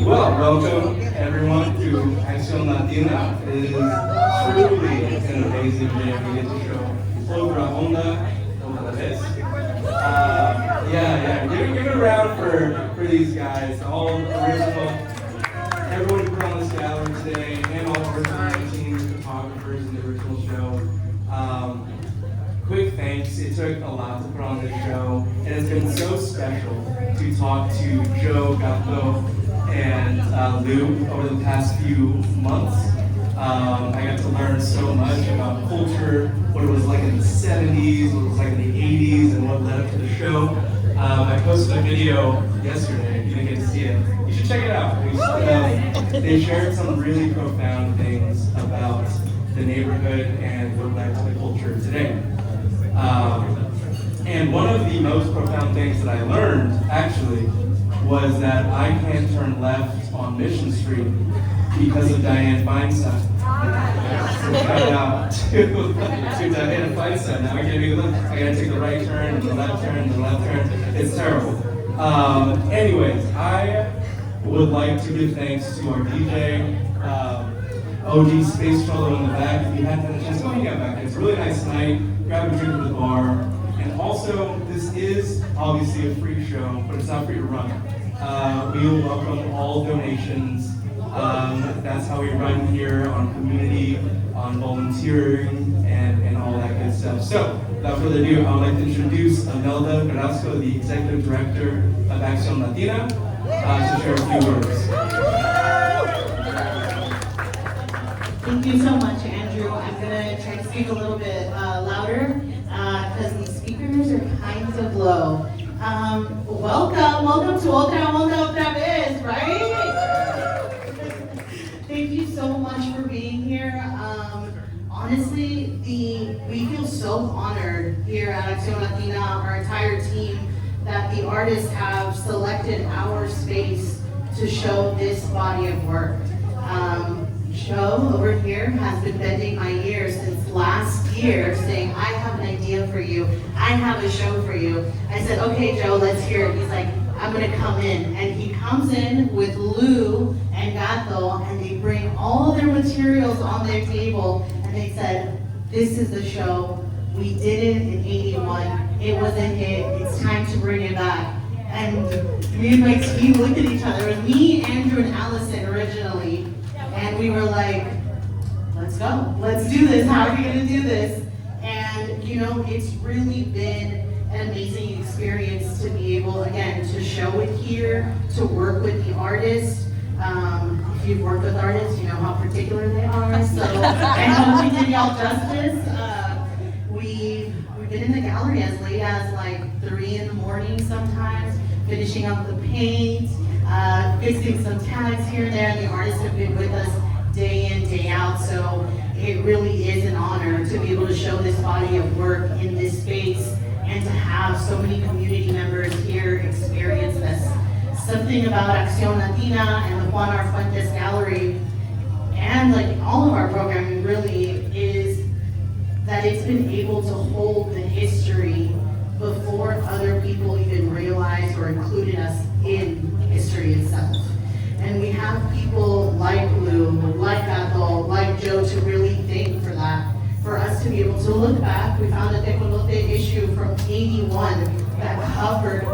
Well, welcome everyone to Accion Latina. It is truly an amazing day. We get to show Otra, Onda, otra vez. Give it a round for these guys, all original, everyone who put on this gallery today, and all the original team, photographers in the original show. Quick thanks. It took a lot to put on this show, and it's been so special to talk to Joe, Gato, and Lou over the past few months. I got to learn so much about culture, what it was like in the 70s, what it was like in the 80s, and what led up to the show. I posted a video yesterday. If you didn't get to see it, you should check it out. They shared some really profound things about the neighborhood and what led to the culture today. And one of the most profound things that I learned, actually, was that I can't turn left on Mission Street because of Diane Feinstein. So shout out to Diane Feinstein. Now I gotta take the right turn, and the left turn, and the left turn. It's terrible. Anyways, I would like to give thanks to our DJ, OG Space Trollo in the back. If you hadn't had a chance to hang out back, it's a really nice night. Grab a drink at the bar. And also, this is obviously a free show, but it's not free to run. We will welcome all donations. That's how we run here on community, on volunteering, and all that good stuff. So, without further ado, I would like to introduce Imelda Carrasco, the Executive Director of Accion Latina, to share a few words. Thank you so much, Andrew. I'm going to try to speak a little bit louder because the speakers are kind of low. Welcome to Otra vez, right? Thank you so much for being here. Honestly, we feel so honored here at Accion Latina, our entire team, that the artists have selected our space to show this body of work. Joe over here has been bending my ear since last year, saying, I have an idea for you. I have a show for you. I said, okay, Joe, let's hear it. He's like, I'm gonna come in. And he comes in with Lou and Gato, and they bring all their materials on their table, and they said, this is the show. We did it in 81. It was a hit. It's time to bring it back. And me and my team looked at each other. It was me, Andrew, and Allison originally. And we were like, let's go. Let's do this. How are we going to do this? And, you know, it's really been an amazing experience to be able, again, to show it here, to work with the artists. If you've worked with artists, you know how particular they are. So I hope we did y'all justice. We've been in the gallery as late as like 3 in the morning sometimes, finishing up the paint, fixing some tags here and there, and the artists have been with us day in, day out, so it really is an honor to be able to show this body of work in this space and to have so many community members here experience this. Something about Accion Latina and the Juan Fuentes Gallery, and like all of our programming really, is that it's been able to hold the history before other people even realized or included us in history itself. And we have people like Lou, like Gato, like Joe to really thank for that. For us to be able to look back, we found a Tecolote issue from 81 that covered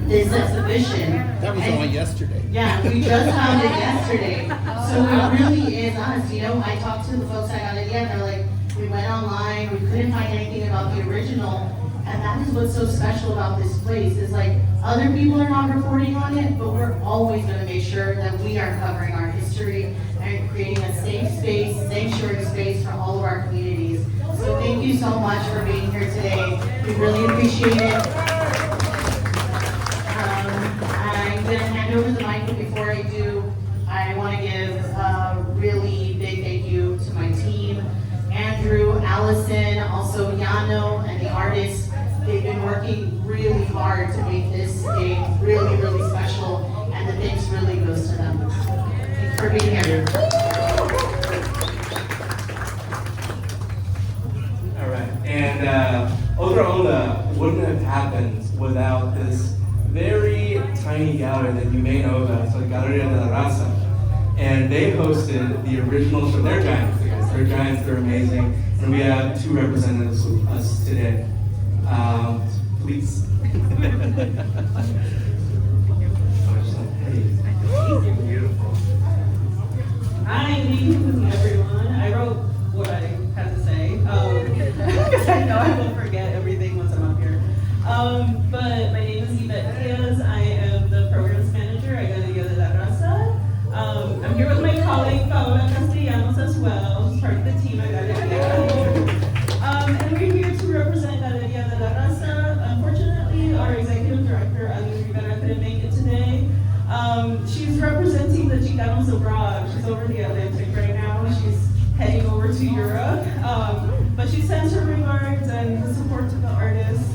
this exhibition. That was only yesterday. Yeah, we just found it yesterday. So it really is us. You know, I talked to the folks I got it yet, they're like, we went online, we couldn't find anything about the original. And that is what's so special about this place, is like, other people are not reporting on it, but we're always gonna make sure that we are covering our history and creating a safe space, sanctuary space for all of our communities. So thank you so much for being here today. We really appreciate it. I'm gonna hand over the mic, but before I do, I wanna give a really big thank you to my team, Andrew, Allison, also Yano, and the artists. They've been working really hard to make this day really, really special, and the thanks really goes to them. Thanks for being here. All right, and Otra wouldn't have happened without this very tiny gallery that you may know about. So Galleria de la Raza. And they hosted the original show. They're giants, you guys. They're giants, they're amazing. And we have two representatives with us today. Please. Beautiful. Hi, good evening, everyone. I wrote what I had to say, because I know I will forget everything once I'm up here. But my name is Yvette Diaz. I am the programs manager at Galeria de la Raza. I'm here with my colleague, Paola Castellanos, as well, who's part of the team at Galeria. And we're here to represent Galeria de la Raza. Unfortunately, our executive director, Ali Rivera, couldn't make it today. She's representing the Chicanos abroad. She's over the Atlantic right now. She's heading over to Europe. But she sends her regards and the support to the artists.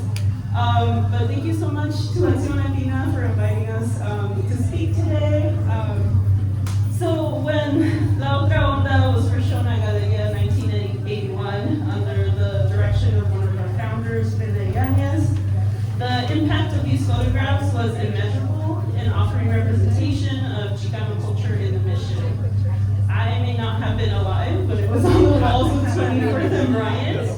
But thank you so much to Accion Latina for inviting us to speak today. So when La Otra Onda was first shown at Galeria in 1981 under the direction of one of our founders, Fede Yanez, the impact of these photographs was immeasurable in offering representation of Chicano culture in the mission. I may not have been alive, but it was on the walls of 24th and Bryant.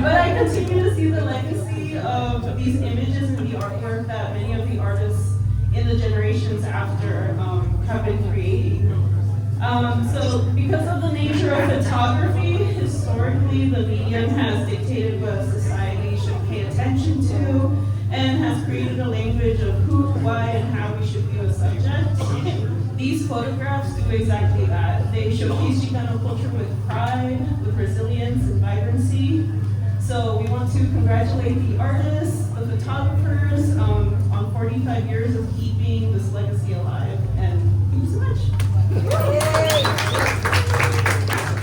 But I continue to see the legacy of these images and the artwork that many of the artists in the generations after have been creating. So because of the nature of photography, historically the medium has dictated what society should pay attention to and has created a language of who, why, and how we should view a subject. These photographs do exactly that. They showcase Chicano culture with pride, with resilience and vibrancy. So we want to congratulate the artists, the photographers, on 45 years of keeping this legacy alive. And thank you so much.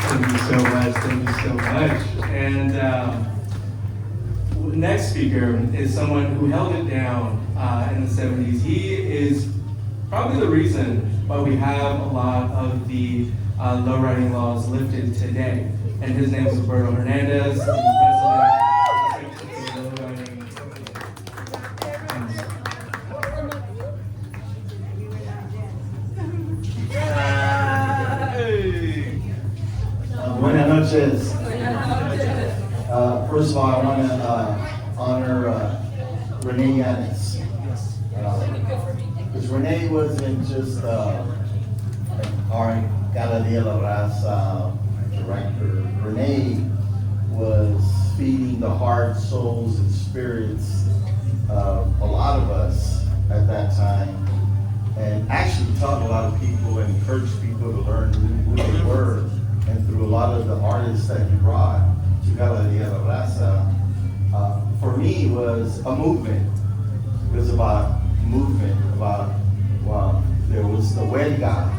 Thank you so much, thank you so much. And next speaker is someone who held it down in the 70s. He is probably the reason why we have a lot of the low-riding laws lifted today. And his name is Roberto Hernandez. He's president of the low-riding. Buenas noches. First of all, I want to honor Renee Yanez. Because Renee wasn't just our Galeria de la Raza director. Renee was feeding the hearts, souls, and spirits of a lot of us at that time, and actually taught a lot of people and encouraged people to learn who they were. And through a lot of the artists that he brought to Galeria de la Raza, for me was a movement. It was about movement, there was the Huelga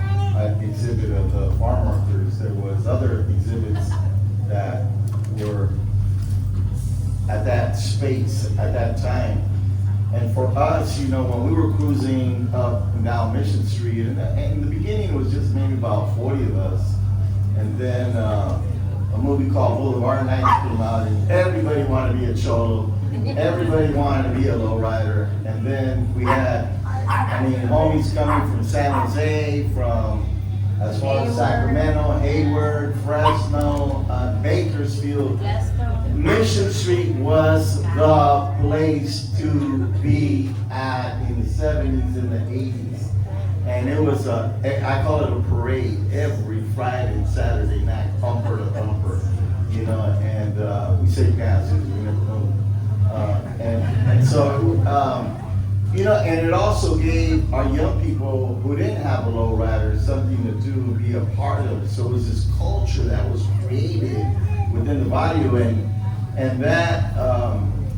exhibit of the farm workers. There was other exhibits that were at that space, at that time. And for us, you know, when we were cruising up and down Mission Street, and in the beginning it was just maybe about 40 of us. And then a movie called Boulevard Nights came out, and everybody wanted to be a cholo. Everybody wanted to be a lowrider. And then we had, homies coming from San Jose, from as far as Sacramento, Hayward, Fresno, Bakersfield. Mission Street was the place to be at in the 70s and the 80s. And it was I call it a parade every Friday and Saturday night, bumper to bumper, you know, and we say gas, we never know. And so, you know, and it also gave our young people who didn't have a lowrider something to do, be a part of it. So it was this culture that was created within the barrio, and that,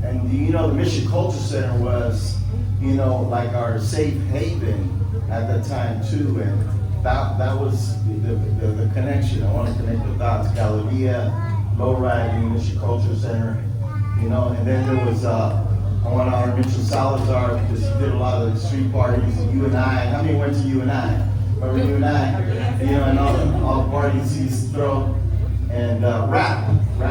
and you know, the Mission Culture Center was, you know, like our safe haven at that time too, and that was the connection. I want to connect the dots. Galeria, lowriding, Mission Culture Center, you know, and then there was I want to honor Mitchell Salazar because he did a lot of the street parties. You and I, how many went to you and I? Remember you and I? You know, and all the parties he's throw. And rap, we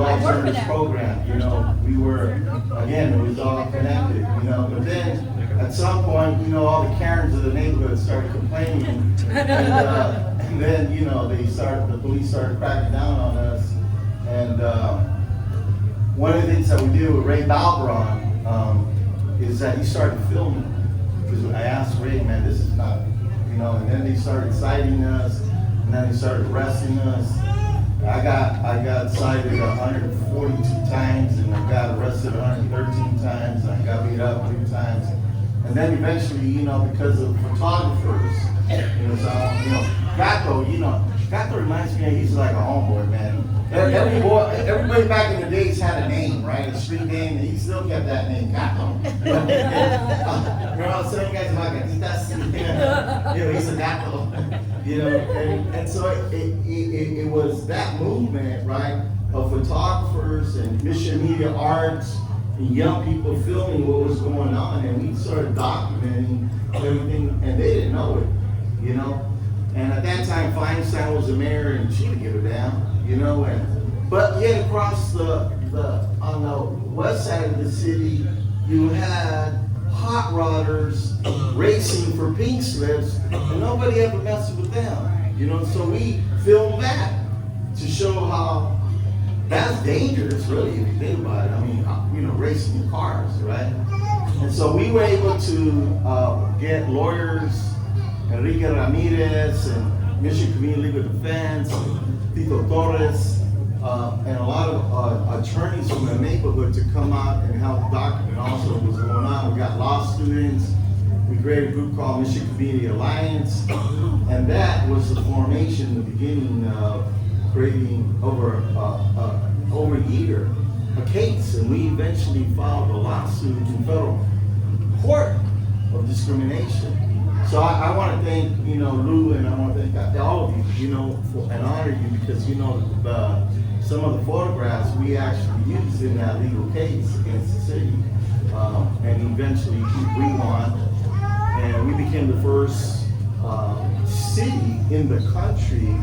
all turned this program, you know, we were, again, it was all connected, you know, but then at some point, you know, all the Karens of the neighborhood started complaining, and then, you know, the police started cracking down on us. And one of the things that we did with Ray Balbron is that he started filming. Because I asked Ray, man, this is not, you know, and then they started citing us, and then they started arresting us. I got cited 142 times, and I got arrested 113 times, and I got beat up 3 times. And then eventually, you know, because of photographers, it was, Gato reminds me, he's like a homeboy, man. Everybody back in the days had a name, right? A street name, and he still kept that name, Gato. You're all saying, guys, he's a Gato. You know, and so it was that movement, right, of photographers and mission media arts and young people filming what was going on, and we started documenting everything, and they didn't know it, you know. And at that time, Feinstein was the mayor, and she didn't give a damn, you know. But yet across on the west side of the city, you had hot rodders racing for pink slips, and nobody ever messed with them, you know. So we filmed that to show how that's dangerous, really, if you think about it. I mean, you know, racing in cars, right? And so we were able to get lawyers, Enrique Ramirez and Michigan Community Legal Defense, Tito Torres, and a lot of attorneys from the neighborhood to come out and help document also what was going on. We got law students. We created a group called Michigan Community Alliance, and that was the formation, the beginning of creating over a year a case, and we eventually filed a lawsuit in federal court of discrimination. So I want to thank, you know, Lou, and I want to thank all of you, you know, and honor you, because, you know, some of the photographs we actually used in that legal case against the city, and eventually we won, and we became the first city in the country,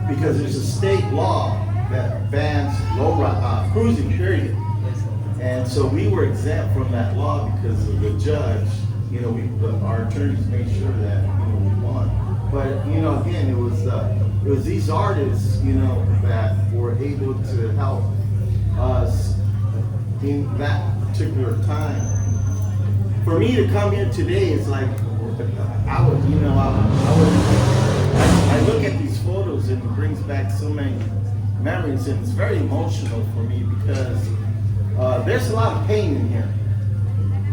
because there's a state law that bans cruising, period. And so we were exempt from that law because of the judge. You know, our attorneys made sure that, you know, we won. But, you know, again, it was these artists, you know, that were able to help us in that particular time. For me to come here today is like, I look at these photos and it brings back so many memories, and it's very emotional for me because there's a lot of pain in here.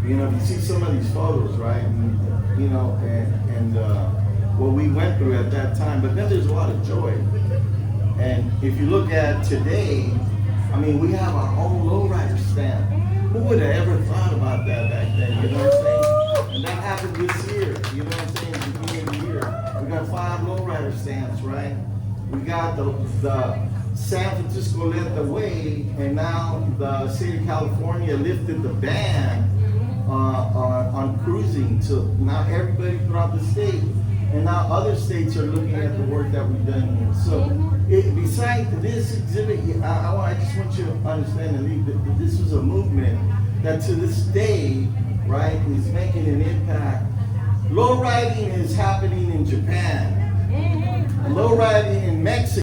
You know, you see some of these photos, right? And, you know, and what we went through at that time, but then there's a lot of joy. And if you look at today, I mean, we have our own lowrider stand. Who would have ever thought about that back then, you know what I'm saying? And that happened this year, you know what I'm saying, at the beginning of the year. We got 5 lowrider stands, right? We got the San Francisco led the way, and now the state of California lifted the ban on cruising to now everybody throughout the state. And now other states are looking at the work that we've done here. So besides this exhibit, I just want you to understand that this was a movement that to this day, right, is making an impact. Low riding is happening in Japan. Low riding in Mexico.